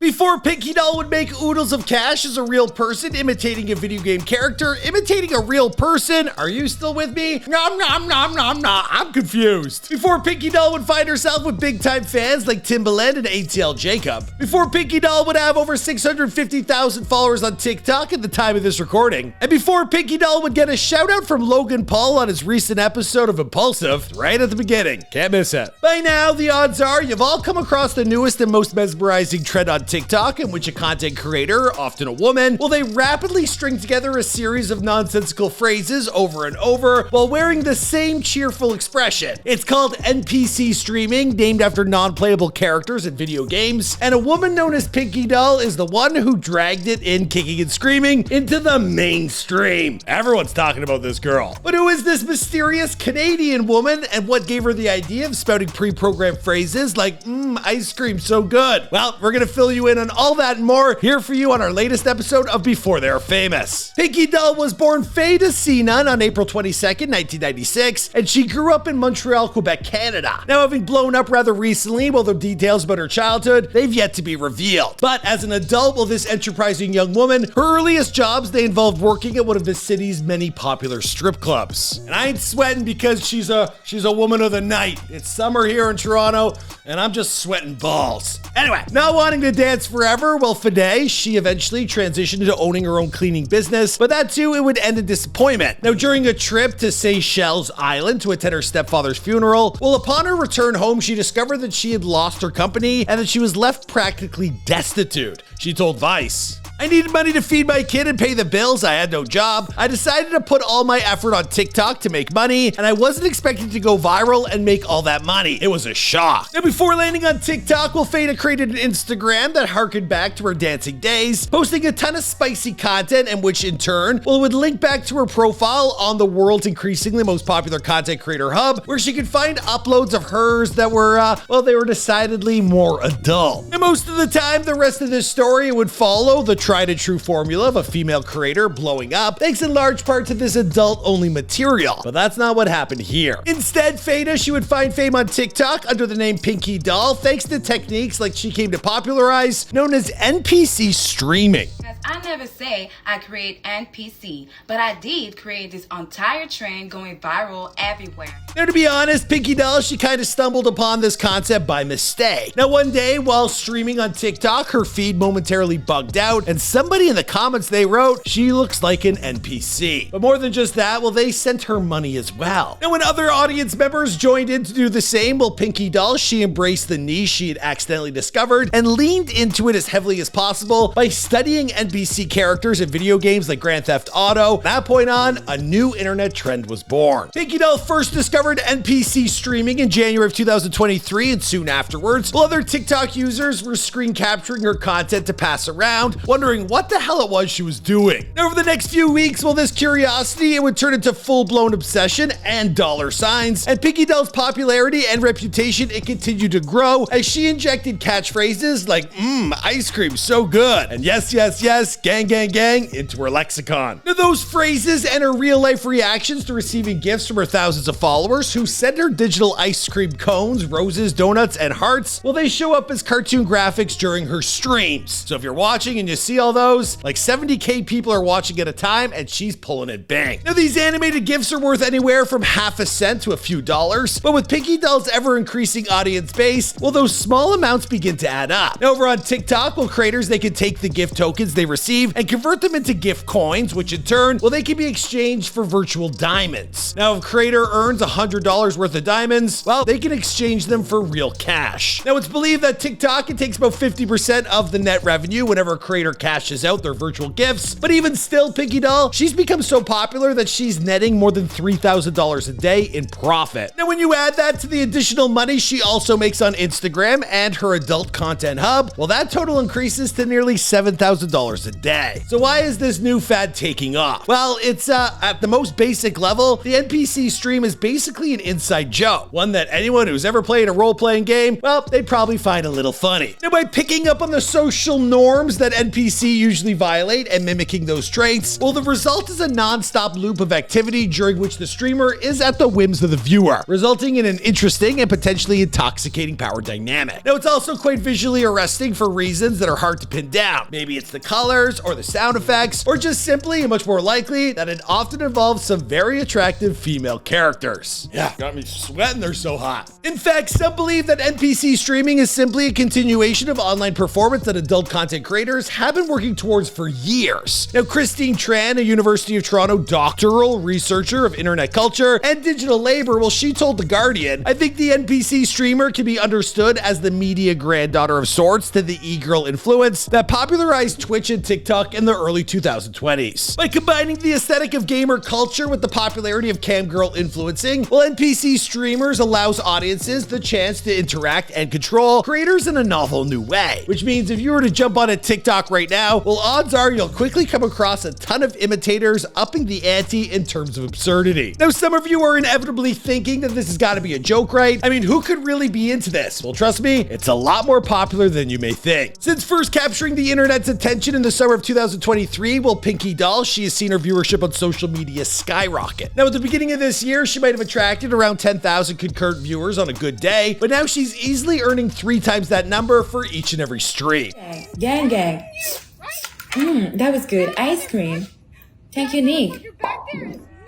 Before Pinkydoll would make oodles of cash as a real person imitating a video game character, imitating a real person, are you still with me? Nom nom nom nom nom, I'm confused. Before Pinkydoll would find herself with big time fans like Timbaland and ATL Jacob. Before Pinkydoll would have over 650,000 followers on TikTok at the time of this recording. And before Pinkydoll would get a shout out from Logan Paul on his recent episode of Impulsive, right at the beginning. Can't miss it. By now, the odds are you've all come across the newest and most mesmerizing trend on TikTok in which a content creator, often a woman, they rapidly string together a series of nonsensical phrases over and over while wearing the same cheerful expression. It's called NPC streaming, named after non-playable characters in video games, and a woman known as Pinkydoll is the one who dragged it in kicking and screaming into the mainstream. Everyone's talking about this girl. But who is this mysterious Canadian woman, and what gave her the idea of spouting pre-programmed phrases like, ice cream so good? Well, we're gonna fill you in on all that and more here for you on our latest episode of Before They're Famous. Pinkydoll was born Fedha Sinon on April 22nd, 1996, and she grew up in Montreal, Quebec, Canada. Now, having blown up rather recently, the details about her childhood, they've yet to be revealed. But as an adult, this enterprising young woman, her earliest jobs, they involved working at one of the city's many popular strip clubs. And I ain't sweating because she's a woman of the night. It's summer here in Toronto, and I'm just sweating balls. Anyway, not wanting to dance forever, Fedha, she eventually transitioned to owning her own cleaning business, but that too, it would end in disappointment. Now, during a trip to Seychelles Island to attend her stepfather's funeral, upon her return home, she discovered that she had lost her company and that she was left practically destitute. She told Vice, "I needed money to feed my kid and pay the bills. I had no job. I decided to put all my effort on TikTok to make money, and I wasn't expecting to go viral and make all that money. It was a shock." Now, before landing on TikTok, Fedha created an Instagram that harkened back to her dancing days, posting a ton of spicy content, and which in turn, would link back to her profile on the world's increasingly most popular content creator hub, where she could find uploads of hers that were, they were decidedly more adult. And most of the time, the rest of this story would follow the tried and true formula of a female creator blowing up, thanks in large part to this adult-only material. But that's not what happened here. Instead, Fedha, she would find fame on TikTok under the name Pinkydoll, thanks to techniques like she came to popularize, known as NPC streaming. I never say I create NPC, but I did create this entire trend going viral everywhere. Now, to be honest, Pinkydoll, she kind of stumbled upon this concept by mistake. Now, one day, while streaming on TikTok, her feed momentarily bugged out, and somebody in the comments, they wrote, "She looks like an NPC." But more than just that, they sent her money as well. Now, when other audience members joined in to do the same, Pinkydoll, she embraced the niche she had accidentally discovered and leaned into it as heavily as possible by studying NPC characters in video games like Grand Theft Auto. From that point on, a new internet trend was born. Pinkydoll first discovered NPC streaming in January of 2023, and soon afterwards, other TikTok users were screen capturing her content to pass around, wondering what the hell it was she was doing. Now, over the next few weeks, this curiosity, it would turn into full-blown obsession and dollar signs, and Pinkydoll's popularity and reputation, it continued to grow as she injected catchphrases like, ice cream so good, and yes, yes, yes, gang, gang, gang, into her lexicon. Now, those phrases and her real-life reactions to receiving gifts from her thousands of followers who send her digital ice cream cones, roses, donuts, and hearts, they show up as cartoon graphics during her streams. So if you're watching and you see all those, like 70K people are watching at a time, and she's pulling it bang. Now, these animated gifts are worth anywhere from half a cent to a few dollars, but with Pinkydoll's ever-increasing audience base, those small amounts begin to add up. Now, over on TikTok, creators, they can take the gift tokens they receive and convert them into gift coins, which in turn, they can be exchanged for virtual diamonds. Now, if a creator earns $100 worth of diamonds, they can exchange them for real cash. Now, it's believed that TikTok, it takes about 50% of the net revenue whenever a creator cashes out their virtual gifts, but even still, Pinkydoll, she's become so popular that she's netting more than $3,000 a day in profit. Now, when you add that to the additional money she also makes on Instagram and her adult content hub, that total increases to nearly $7,000 a day. So why is this new fad taking off? Well, it's at the most basic level, the NPC stream is basically an inside joke, one that anyone who's ever played a role-playing game, well, they'd probably find a little funny. Now, by picking up on the social norms that NPC usually violate and mimicking those traits, well, the result is a non-stop loop of activity during which the streamer is at the whims of the viewer, resulting in an interesting and potentially intoxicating power dynamic. Now, it's also quite visually arresting for reasons that are hard to pin down. Maybe it's the colors or the sound effects, or just simply, and much more likely, that it often involves some very attractive female characters. Yeah, got me sweating, they're so hot. In fact, some believe that NPC streaming is simply a continuation of online performance that adult content creators have been working towards for years. Now, Christine Tran, a University of Toronto doctoral researcher of internet culture and digital labor, well, she told The Guardian, "I think the NPC streamer can be understood as the media granddaughter of sorts to the e-girl influence that popularized Twitch and TikTok in the early 2020s. By combining the aesthetic of gamer culture with the popularity of camgirl influencing, well, NPC streamers allows audiences the chance to interact and control creators in a novel new way, which means if you were to jump on a TikTok right now, well, odds are you'll quickly come across a ton of imitators upping the ante in terms of absurdity. Now, some of you are inevitably thinking that this has got to be a joke, right? I mean, who could really be into this? Well, trust me, it's a lot more popular than you may think. Since first capturing the internet's attention in the summer of 2023, well, Pinkydoll, she has seen her viewership on social media skyrocket. Now, at the beginning of this year, she might have attracted around 10,000 concurrent viewers on a good day, but now she's easily earning 3 times that number for each and every stream. Gang, gang. That was good. Ice cream. Thank you, Nick.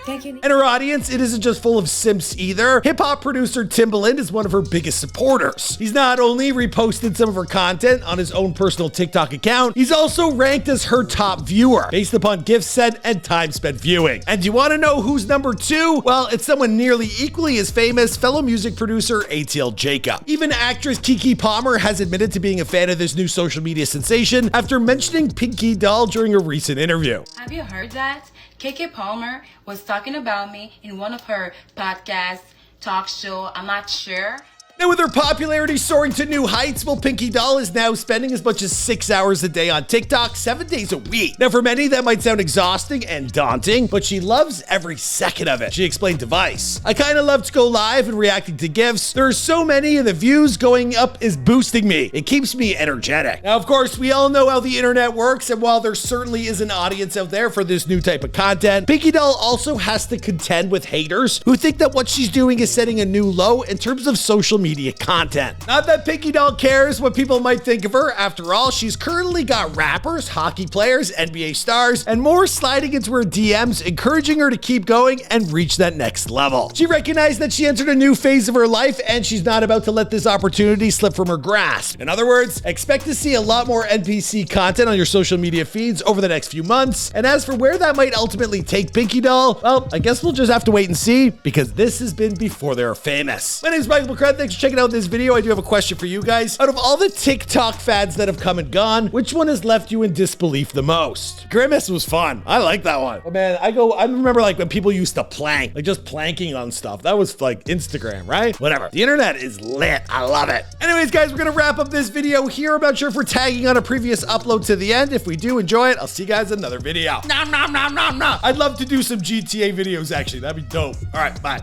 Thank you. And her audience, it isn't just full of simps either. Hip-hop producer Timbaland is one of her biggest supporters. He's not only reposted some of her content on his own personal TikTok account, he's also ranked as her top viewer based upon gifts sent and time spent viewing. And do you want to know who's number 2? Well, it's someone nearly equally as famous, fellow music producer ATL Jacob. Even actress Keke Palmer has admitted to being a fan of this new social media sensation after mentioning Pinkydoll during a recent interview. Have you heard that? Keke Palmer was talking about me in one of her podcasts, talk show, I'm not sure. Now, with her popularity soaring to new heights, well, Pinkydoll is now spending as much as 6 hours a day on TikTok, 7 days a week. Now, for many, that might sound exhausting and daunting, but she loves every second of it. She explained to Vice, "I kind of love to go live and reacting to GIFs. There are so many, and the views going up is boosting me. It keeps me energetic." Now, of course, we all know how the internet works, and while there certainly is an audience out there for this new type of content, Pinkydoll also has to contend with haters who think that what she's doing is setting a new low in terms of social media content. Not that Pinkydoll cares what people might think of her. After all, she's currently got rappers, hockey players, NBA stars, and more sliding into her DMs, encouraging her to keep going and reach that next level. She recognized that she entered a new phase of her life, and she's not about to let this opportunity slip from her grasp. In other words, expect to see a lot more NPC content on your social media feeds over the next few months. And as for where that might ultimately take Pinkydoll, well, I guess we'll just have to wait and see, because this has been before they're famous. My name is Michael McCrath. Thanks for checking out this video. I do have a question for you guys. Out of all the TikTok fads that have come and gone, which one has left you in disbelief the most? Grimace was fun. I like that one. Oh man, I remember like when people used to plank, like just planking on stuff. That was like Instagram, right? Whatever. The internet is lit. I love it. Anyways, guys, we're gonna wrap up this video here. I'm not sure if we're tagging on a previous upload to the end. If we do, enjoy it. I'll see you guys in another video. Nom nom nom nom nom. I'd love to do some GTA videos actually. That'd be dope. All right, bye.